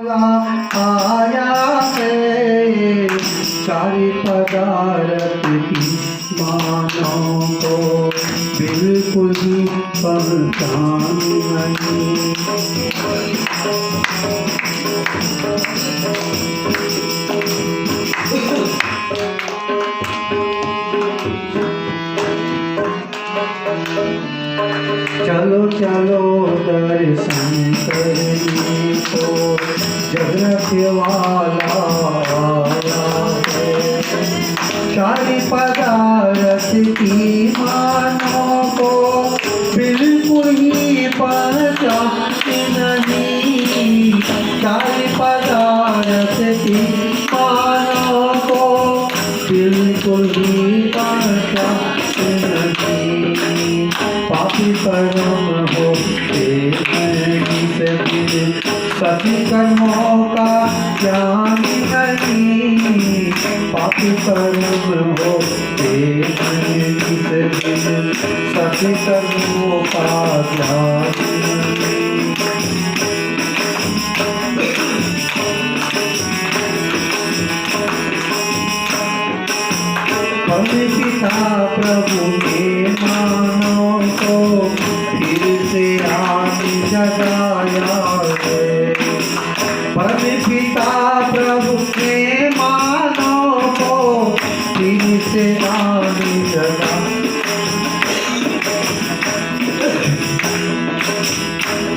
आया है सारी पदार्थ की मानों को बिल्कुल ही पहचान नहीं। चलो चलो दर्शन करने को जगत वाला आया है सारी पदार्थ की मानों को बिल्कुल ही पहचान नहीं। सारी पदार्थ की मानों को बिल्कुल ही पहचान नहीं। पापी परम होते सभी कर्मों का ज्ञान नहीं। पापी परम होते सभी कर्मों का ज्ञान नहीं। पति पिता प्रभु के मानों को फिर से आने जगाया है। पति पिता प्रभु के मानों को फिर से आने जगाया।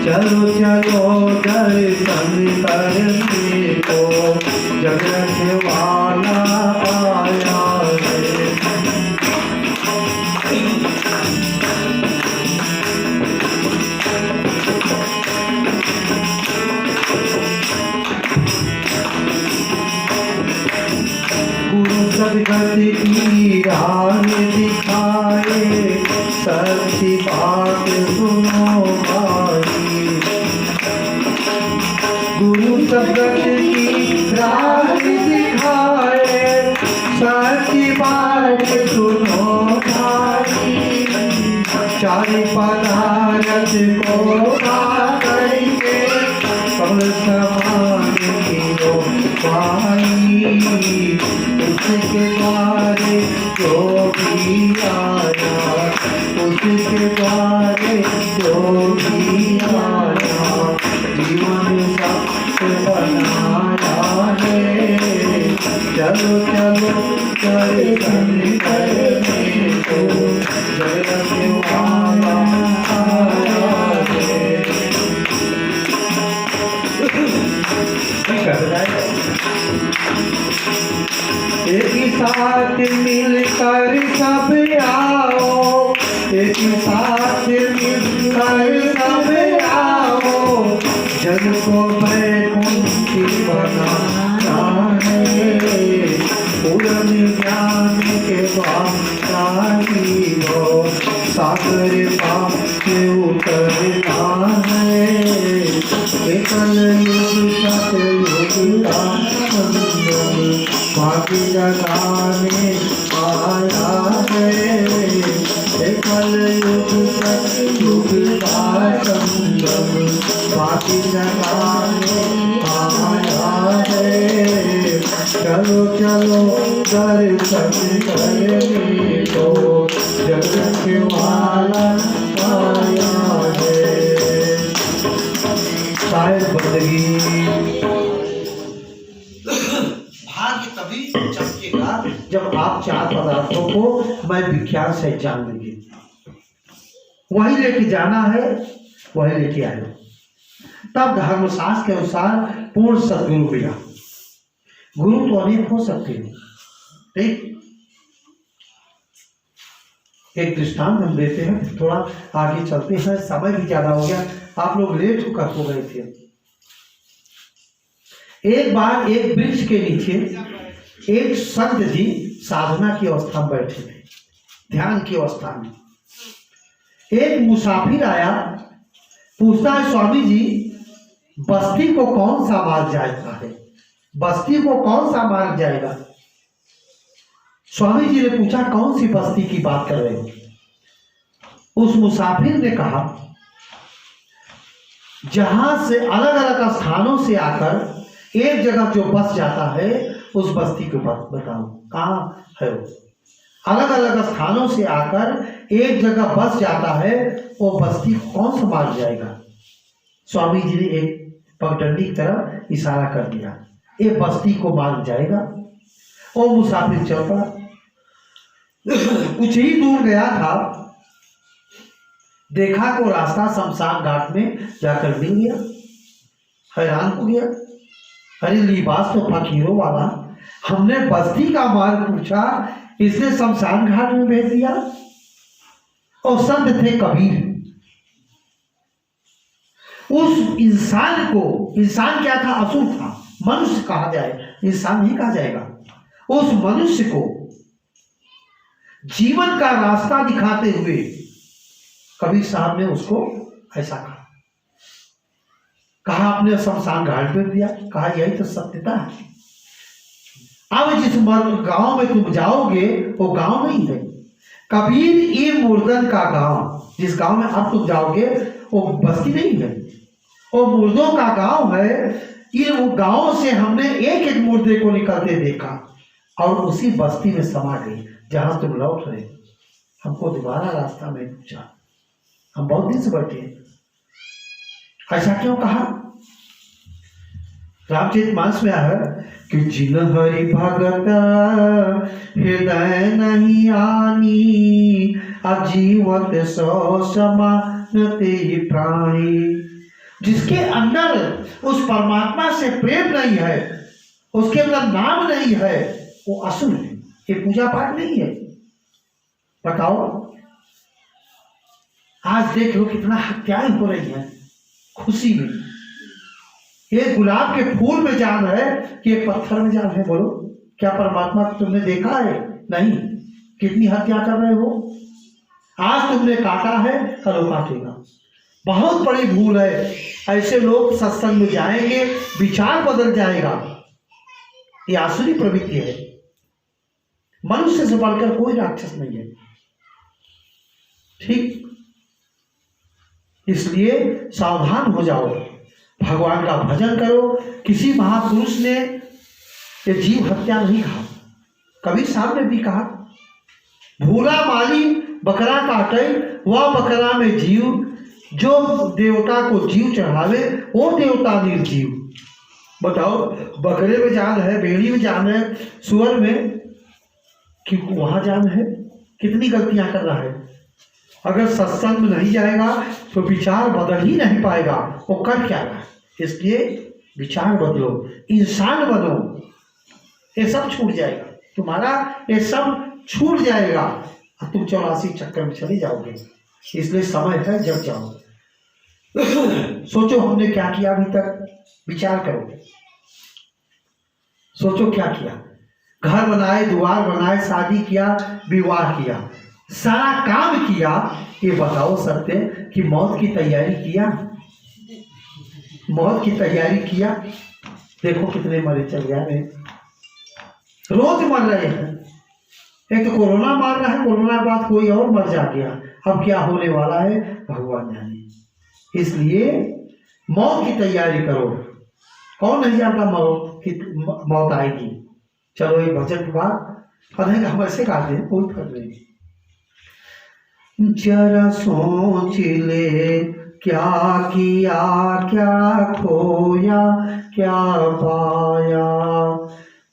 चलो चलो दर्शन करने को जगत वाला आया है। गुरु सदगति की राह दिखाए सच्ची बात सुनो भाई। गुरु सदगति की राह दिखाए सच्ची बात सुनो भाई। चारि पदार्थ को करके सब समान कियो भाई। उसके द्वारे जो भी आया उसके द्वारे जो भी आया जीवन सत्य बनाया है। चलो चलो दर्शन करने को जगत वाला आया है। एक साथ मिलकर सब आओ एक साथ मिलकर सब आओ। जग को वैकुंठी बनाना है। पूर्ण ज्ञान के बाई हो सागर पाप से उतरना है। एकल युग सतयुग भाग्य जगाने आया है। एकल युग सतयुग का संगम भाग्य जगाने आया है। चलो चलो दर्शन करने को जगत वाला आया है। शायद बंदगी भाग्य तभी चमकेगा जब आप चार पदार्थों को मैं विज्ञान से जान लेंगे। वही लेके जाना है वही लेके आए। तब धर्मशास्त्र के अनुसार पूर्ण सदगुरु मिला। गुरु तो अनेक हो सकते हैं। ठीक, एक दृष्टांत हम देते हैं, थोड़ा आगे चलते हैं, समय भी ज्यादा हो गया, आप लोग लेट होकर हो गए थे। एक बार एक वृक्ष के नीचे एक संत जी साधना की अवस्था में बैठे थे, ध्यान की अवस्था में। एक मुसाफिर आया, पूछता है स्वामी जी बस्ती को कौन सा मार्ग जाता है, बस्ती को कौन सा मार्ग जाएगा। स्वामी जी ने पूछा कौन सी बस्ती की बात कर रहे हो। उस मुसाफिर ने कहा जहां से अलग अलग स्थानों से आकर एक जगह जो बस जाता है, उस बस्ती को बताओ कहाँ है वो। अलग अलग स्थानों से आकर एक जगह बस जाता है, वो बस्ती कौन संभाल जाएगा? स्वामी जी ने एक पगडंडी की तरफ इशारा कर दिया, ये बस्ती को मार जाएगा। वो मुसाफिर चल पड़ा, कुछ ही दूर गया था, देखा को रास्ता शमशान घाट में जाकर मिल गया। हैरान हो गया, अरे लिबास तो फकीरों वाला, हमने बस्ती का मार्ग पूछा, इसने शमशान घाट में भेज दिया। और संत थे कबीर। उस इंसान को, इंसान क्या था? असुर था, मनुष्य कहा जाए, इंसान नहीं कहा जाएगा। उस मनुष्य को जीवन का रास्ता दिखाते हुए कबीर साहब ने उसको ऐसा कहा आपने शमशान घाट में दिया, कहा यही तो सत्यता है। अब जिस गांव में तुम जाओगे वो गांव नहीं है, कबीर ये मुर्दन का गांव, जिस गांव में अब तुम जाओगे वो बस्ती नहीं है, वो मुर्दों का गांव है। इन गांव से हमने एक एक मुर्दे को निकलते देखा और उसी बस्ती में समा गई जहां तुम लौट रहे। हमको दोबारा रास्ता में पूछा, हम बहुत दिन से बैठे हैं, ऐसा क्यों कहा? रामचरितमानस में आया कि जिन हरि भगत हृदय नहीं आनी, अजीवत सो समानते प्राणी। जिसके अंदर उस परमात्मा से प्रेम नहीं है, उसके अंदर नाम नहीं है, वो असुर है, ये पूजा पाठ नहीं है। बताओ, आज देख लो कितना हत्याएं हो रही हैं खुशी में। एक गुलाब के फूल में जान है कि एक पत्थर में जान है? बोलो, क्या परमात्मा को तुमने देखा है? नहीं। कितनी हत्या कर रहे हो? आज तुमने काटा है, कल वो काटेगा। बहुत बड़ी भूल है। ऐसे लोग सत्संग में जाएंगे, विचार बदल जाएगा। ये आसुरी प्रवृत्ति है। मनुष्य से बढ़कर कोई राक्षस नहीं है, ठीक? इसलिए सावधान हो जाओ, भगवान का भजन करो। किसी महापुरुष ने ये जीव हत्या नहीं कहा, कबीर साहब ने भी कहा, भूला माली बकरा काटे, वह बकरा में जीव, जो देवता को जीव चढ़ावे वो देवता निर्जीव। बताओ, बकरे में जान है, भेड़ी में जान है, सुअर में कि वहां जान है? कितनी गलतियां कर रहा है। अगर सत्संग में नहीं जाएगा तो विचार बदल ही नहीं पाएगा, वो कर क्या रहा है? इसलिए विचार बदलो, इंसान बनो, ये सब छूट जाएगा तुम्हारा, ये सब छूट जाएगा और तुम 84 चक्कर में चले जाओगे। इसलिए समय है, जब जाओ। सोचो हमने क्या किया अभी तक, विचार करो, सोचो क्या किया। घर बनाए, द्वार बनाए, शादी किया, विवाह किया, सारा काम किया। ये बताओ सत्य कि मौत की तैयारी किया? मौत की तैयारी किया? देखो कितने मरे चल जा रहे, रोज मर रहे हैं। एक तो कोरोना मार रहा है, कोरोना के बाद कोई और मर जा गया, अब क्या होने वाला है भगवान जाने। इसलिए मौत की तैयारी करो। कौन नहीं जानता मौत आएगी। चलो एक भजन के बाद अधे हम ऐसे गाते हैं, कोई फर्क नहीं। जरा सोच ले क्या किया, क्या खोया, क्या पाया।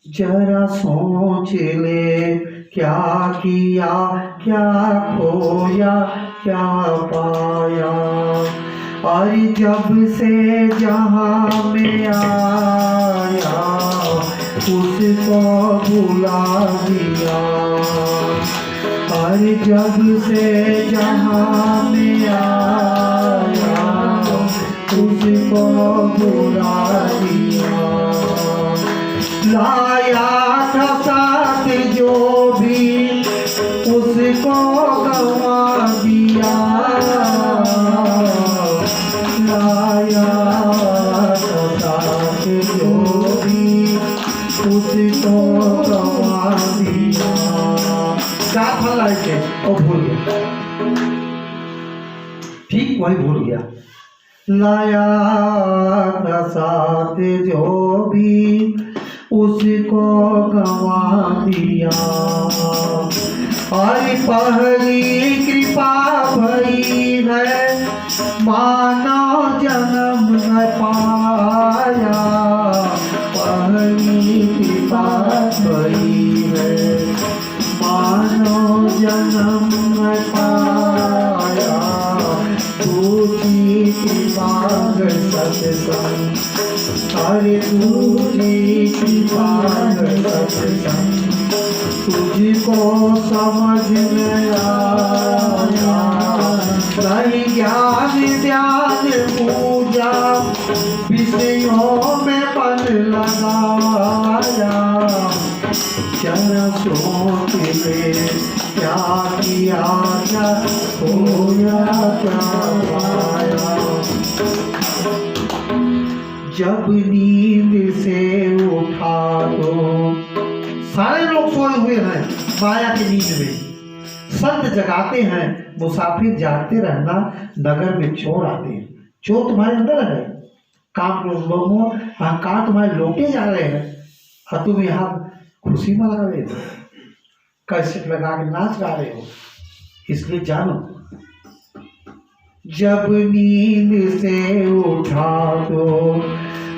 जरा सोच ले क्या किया, क्या खोया, क्या पाया। और जब से जहां में आया, उसको भुला दिया। और जब से जहां में आया, उसको भुला दिया। लाया था साथ जो भी, उसको गवा दिया। लाया था साथ जो भी, उसको गवा दिया। क्या फल लाए थे और भूल गया, ठीक वही भूल गया। लाया था साथ जो भी उसको गंवा दिया। और पहली कृपा भई है मानव जन्म न पाया। पहली कृपा भई है मानव जन्म न पाया। दूसरी कृपा सत्संग, अरे दूसरी कृपा सत्संग, तुझको समझ में आया। नहीं ज्ञान ध्यान पूजा विषयों में मन लगाया। चरण सोच ले क्या किया क्या खोया क्या पाया। जब नींद से उठा तो सारे लोग सोए हुए हैं माया की नींद में। संत जगाते हैं, मुसाफिर जागते रहना। नगर में चोर आते हैं। चोर तुम्हारे अंदर है, काम लोगों अहंकार तुम्हारे लौटे जा रहे हैं और तुम यहाँ खुशी मना रहे हो, कैसेट लगा के नाच गा रहे हो। इसलिए जानो, जब नींद से उठा तो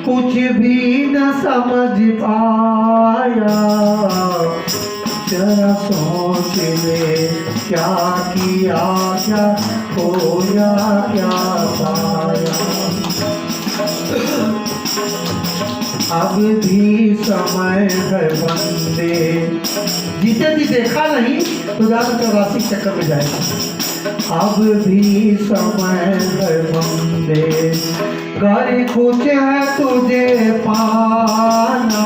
कुछ भी न समझ पाया। जरा सोच ले क्या किया क्या खोया क्या पाया। अब भी समय है बंदे, जिसे भी देखा नहीं तो ज्यादा 84 चक्कर में जाएगा। अब भी समय है बंदे, घर खुश है तुझे पाना।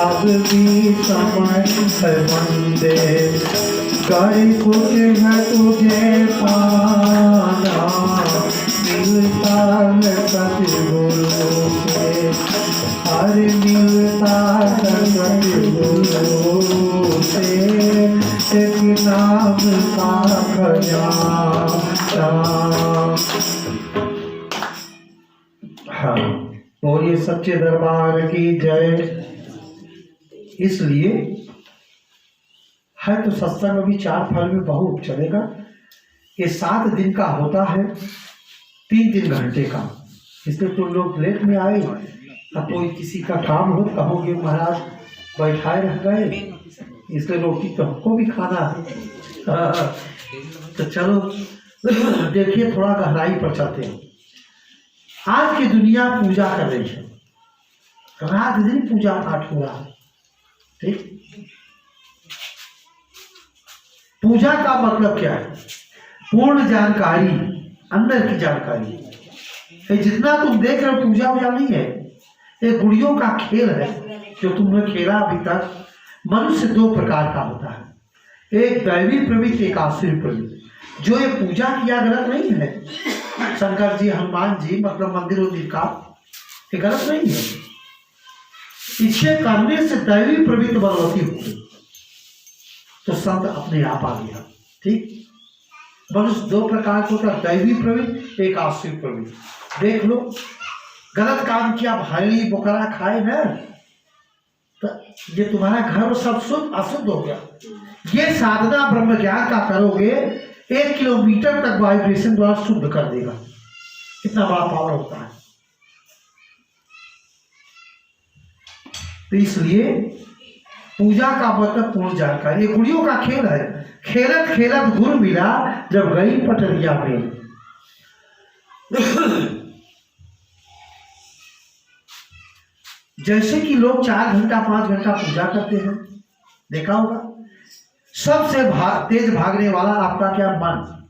अब भी समय है बंदे, घर खुश है तुझे पाना। मिलता है सतगुरु से, हर मिलता है सतगुरु से। एक नाम का खजाना। हाँ, और ये सच्चे दरबार की जय। इसलिए है तो सत्संग अभी 4 फल में बहुत चलेगा। ये 7 दिन का होता है, 3-3 घंटे का। इसलिए तुम लोग लेट में आए। अब कोई किसी का काम हो कहोगे महाराज बैठाए रह गए, इसलिए रोटी तो हमको भी खाना है। तो चलो देखिए, थोड़ा गहराई पर चलते हैं। आज की दुनिया पूजा कर रही है, रात दिन पूजा पाठ हो रहा है। ठीक, पूजा का मतलब क्या है? पूर्ण जानकारी, अंदर की जानकारी। ये जितना तुम देख रहे हो पूजा वूजा नहीं है, ये गुड़ियों का खेल है जो तुमने खेला अभी तक। मनुष्य 2 प्रकार का होता है, एक दैवी प्रवृत्ति, एक आसुरी प्रवृत्ति। जो ये पूजा किया गलत नहीं है, शंकर जी हनुमान जी मतलब मंदिर उन्दिर का, ये गलत नहीं है। इसे करने से दैवी प्रवृत्ति बलवती होगी तो संत अपने आप आ गया। ठीक, मनुष्य 2 प्रकार के होता है, दैवी प्रवृत्ति, एक आसुरी प्रवृत्ति। देख लो, गलत काम किया, भाई बोकरा खाए ना, तो ये तुम्हारा घर सब शुद्ध अशुद्ध हो गया। ये साधना ब्रह्म ज्ञान का करोगे, 1 किलोमीटर तक वाइब्रेशन द्वारा शुद्ध कर देगा। कितना बड़ा पावर होता है। तो इसलिए पूजा का मतलब पूर्ण जानकारी। ये गुड़ियों का खेल है। खेलत खेलत गुरु मिला, जब गई पटरिया में। जैसे कि लोग 4 घंटा 5 घंटा पूजा करते हैं, देखा होगा। सबसे तेज भागने वाला आपका क्या? मन।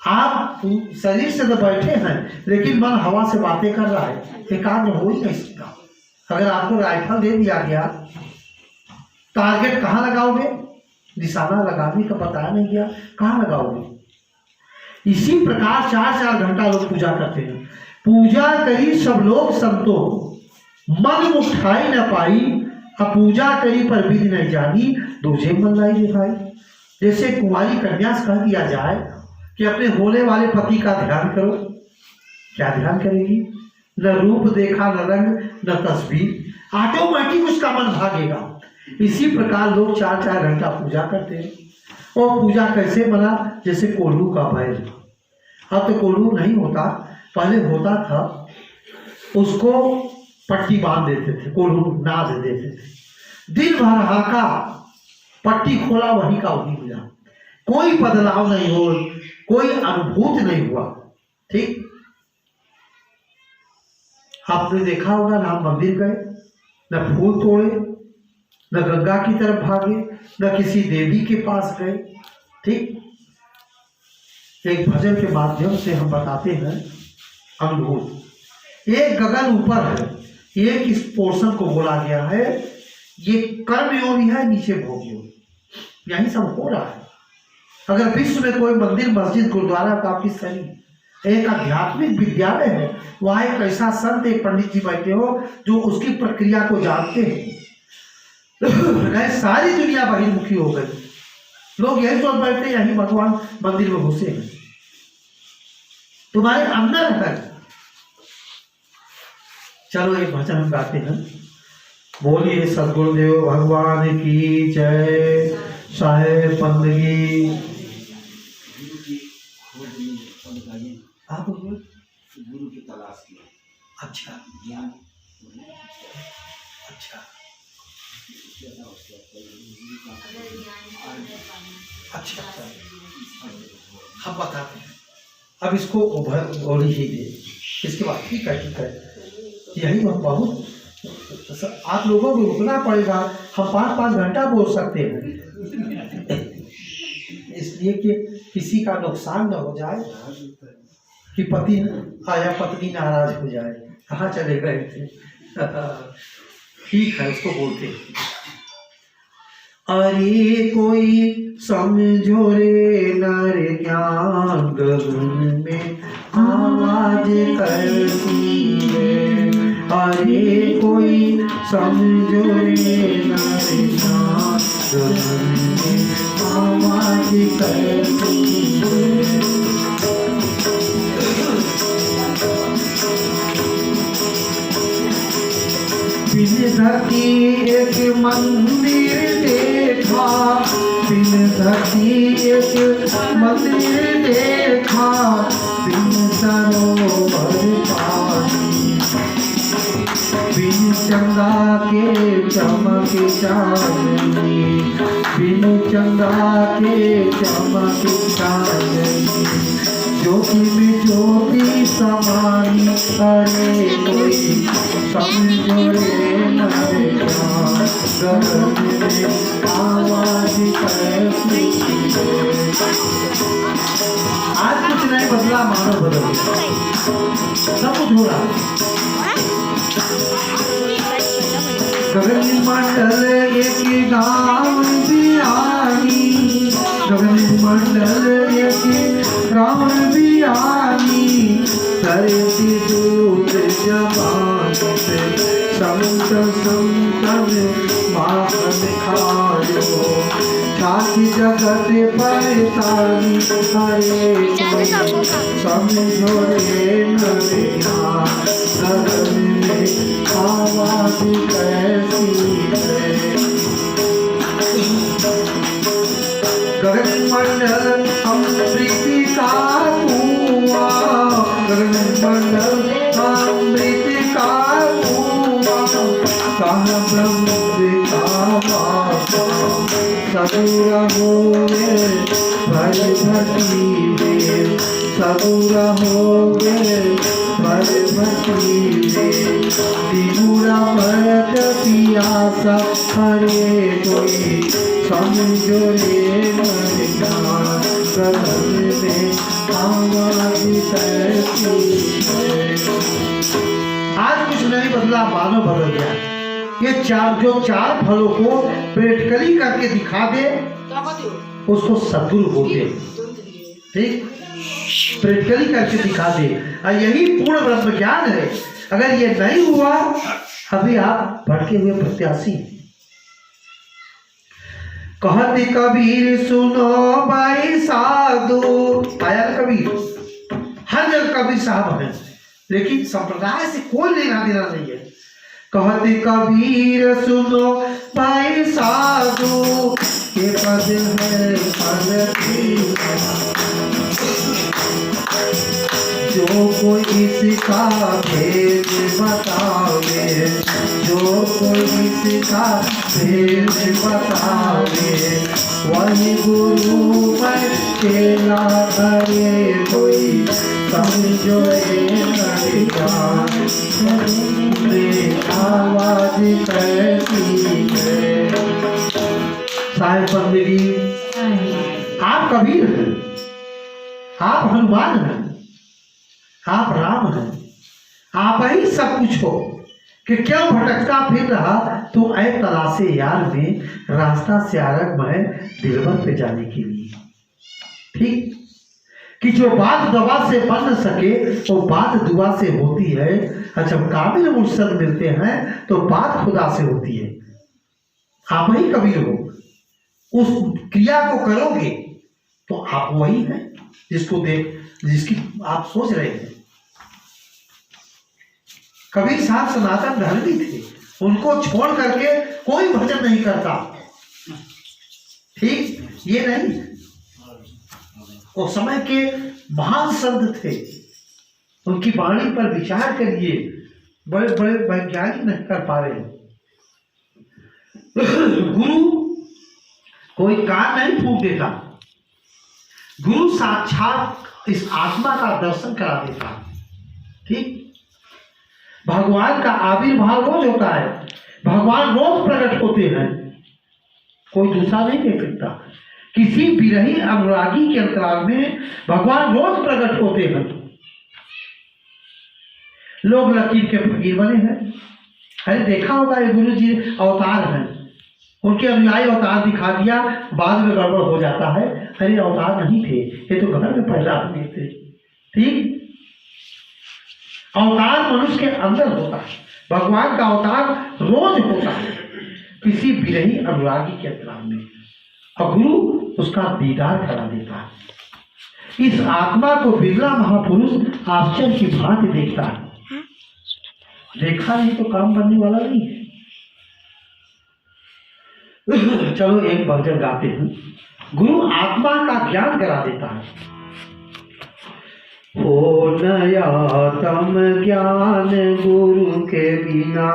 आप शरीर से तो बैठे हैं, लेकिन मन हवा से बातें कर रहा है, एकाग्र हो ही नहीं सकता। अगर आपको राइफल दे दिया गया, टारगेट कहाँ लगाओगे? निशाना लगाने का बताया नहीं गया, कहाँ लगाओगे? इसी प्रकार 4-4 घंटा लोग पूजा करते हैं। पूजा करी सब लोग संतो, मन उठाई न पाई। अब पूजा करी पर विधि नहीं जानी, दूजे मन लाई रे भाई। जैसे कुंवारी कन्या से कह दिया जाए कि अपने होने वाले पति का ध्यान करो, क्या ध्यान करेगी? न रूप देखा, न रंग, न तस्वीर, ऑटोमेटिक उसका मन भागेगा। इसी प्रकार लोग 4-4 घंटा पूजा करते हैं। और पूजा कैसे बना? जैसे कोल्हू का बैल। अब तो कोल्हू नहीं होता, पहले होता था, उसको पट्टी बांध देते थे, कोल्हू नाद देते थे, दिन भर हाका, पट्टी खोला वहीं का वहीं मिला, कोई बदलाव नहीं हो, कोई अनुभूत नहीं हुआ। ठीक, आपने देखा होगा, ना मंदिर गए, न फूल तोड़े, न गंगा की तरफ भागे, न किसी देवी के पास गए। ठीक, एक भजन के माध्यम से हम बताते हैं अनुभूत। एक गगन ऊपर है, एक इस पोर्शन को बोला गया है, ये कर्म योनि है, नीचे भोग योनि, यही सब हो रहा है। अगर विश्व में कोई मंदिर, मस्जिद, गुरुद्वारा, काफी सही एक आध्यात्मिक विद्यालय है, वहाँ एक ऐसा संत, एक पंडित जी बैठे हो जो उसकी प्रक्रिया को जानते हैं। सारी दुनिया बहिर्मुखी हो गई, लोग यही सोच बैठते यही भगवान मंदिर में घुसे हैं। तुम्हारे अंदर है। चलो एक भजन हम गाते हैं। बोलिए सदगुरुदेव भगवान की जय। साहेब बंदगी आप गुरु की तलाश की। अच्छा ज्ञान अच्छा अच्छा हम बताते हैं। अब इसको उभर ही दे, इसके बाद ठीक है यही हम बहुत आप लोगों को रुकना पड़ेगा। हम 5-5 घंटा बोल सकते हैं, इसलिए कि किसी का नुकसान न हो जाए, कि पति आया पत्नी नाराज हो जाए, कहाँ चले गए थे। ठीक है, उसको बोलते हैं। अरे कोई समझो रे नर ज्ञान गगन में आवाज करती है। अरे कोई समझो रे नर ज्ञान गगन में आवाज करती है। बिन धरती एक मंदिर देखा, बिन धरती एक मंदिर देखा, बिन सरोवर पानी, बिन चंदा के चमक चांदनी, बिन चंदा के चमक चांदनी, ज्योति में ज्योति समानी। अरे कोई समझो रे नर ज्ञान गगन में आवाज कैसी है। आज कुछ नहीं बदला, मानव बदल गया, सब कुछ हो रहा। गगन मंडल एक गाँव बिहारी, गगन मंडल एक गाँव बिहारी, धरती दूर जबान से संत संतन माखन खायो, साथी जगत परेशानी। हरे समझो रे नर ज्ञान गगन में आवाज कैसी है। गगन मंडल अमृत का कुआं, गगन मंडल अमृत का कुआं, कहाँ ब्रह्म का वासा, सबूरा होवे भर भक्ति में, सबूरा होवे भर भक्ति में, त्रिपुरा भरत पियासा। हरे कोई समझो रे नर ज्ञान गगन में आवाज कैसी है। आज कुछ नहीं बदला, मानव बदल गया। ये चार फलों को प्रैक्टिकली करके दिखा दे, उसको सद्गुरु बोलते। ठीक, प्रैक्टिकली करके दिखा दे, और यही पूर्ण ब्रह्म ज्ञान है। अगर ये नहीं हुआ, अभी आप भटके हुए प्रत्याशी। कहते कबीर सुनो भाई साधु, आया कबीर, हर जगह कबीर साहब है। लेकिन संप्रदाय से कोई लेना देना नहीं है। कहते कबीर सुनो भाई साधु, ये पद है पद की, जो कोई इसका भेद बतावे, जो कोई इसका भेद बतावे, वही गुरु मैं चेला करे कोई, समझो नहीं जान आवाज कैसी है। साहिब बंदगी, आप कबीर हैं, आप हनुमान हैं, आप राम हैं, आप ही सब कुछ हो कि क्यों भटकता फिर रहा तू ऐ तलाशे यार में, रास्ता से आरग में दिलबर पे जाने के लिए। ठीक कि जो बात दवा से बन न सके वो बात दुआ से होती है, और जब काबिल मुर्शद मिलते हैं तो बात खुदा से होती है। आप ही कबीर हो, उस क्रिया को करोगे तो आप वही हैं जिसको जिसकी आप सोच रहे हैं। कबीर साहब सनातन धर्मी थे, उनको छोड़ करके कोई भजन नहीं करता। ठीक, ये नहीं, वो समय के महान संत थे, उनकी वाणी पर विचार करिए, बड़े बड़े वैज्ञानिक नहीं कर पा रहे। गुरु कोई कान नहीं फूक देता, गुरु साक्षात इस आत्मा का दर्शन करा देता। ठीक, भगवान का आविर्भाव रोज होता है, भगवान रोज प्रकट होते हैं, कोई दूसरा नहीं देख सकता। किसी विरही अनुरागी के अंतराल में भगवान रोज प्रकट होते हैं। लोग लकीर के फकीर बने हैं, अरे देखा होगा ये गुरु जी अवतार हैं, उनके अनुयायी अवतार दिखा दिया, बाद में गड़बड़ हो जाता है, अरे अवतार नहीं थे, ये तो घर में पैदा हुए थे। ठीक, अवतार मनुष्य के अंदर होता है, भगवान का अवतार रोज होता है किसी विरही अनुरागी के अंतराल में, और गुरु उसका दीदार करा देता है। इस आत्मा को बिरला महापुरुष आश्चर्य की भांति देखता है, देखा नहीं तो काम बनने वाला नहीं है। चलो एक भजन गाते हैं। गुरु आत्मा का ज्ञान करा देता है। हो नया तम ज्ञान गुरु के बिना,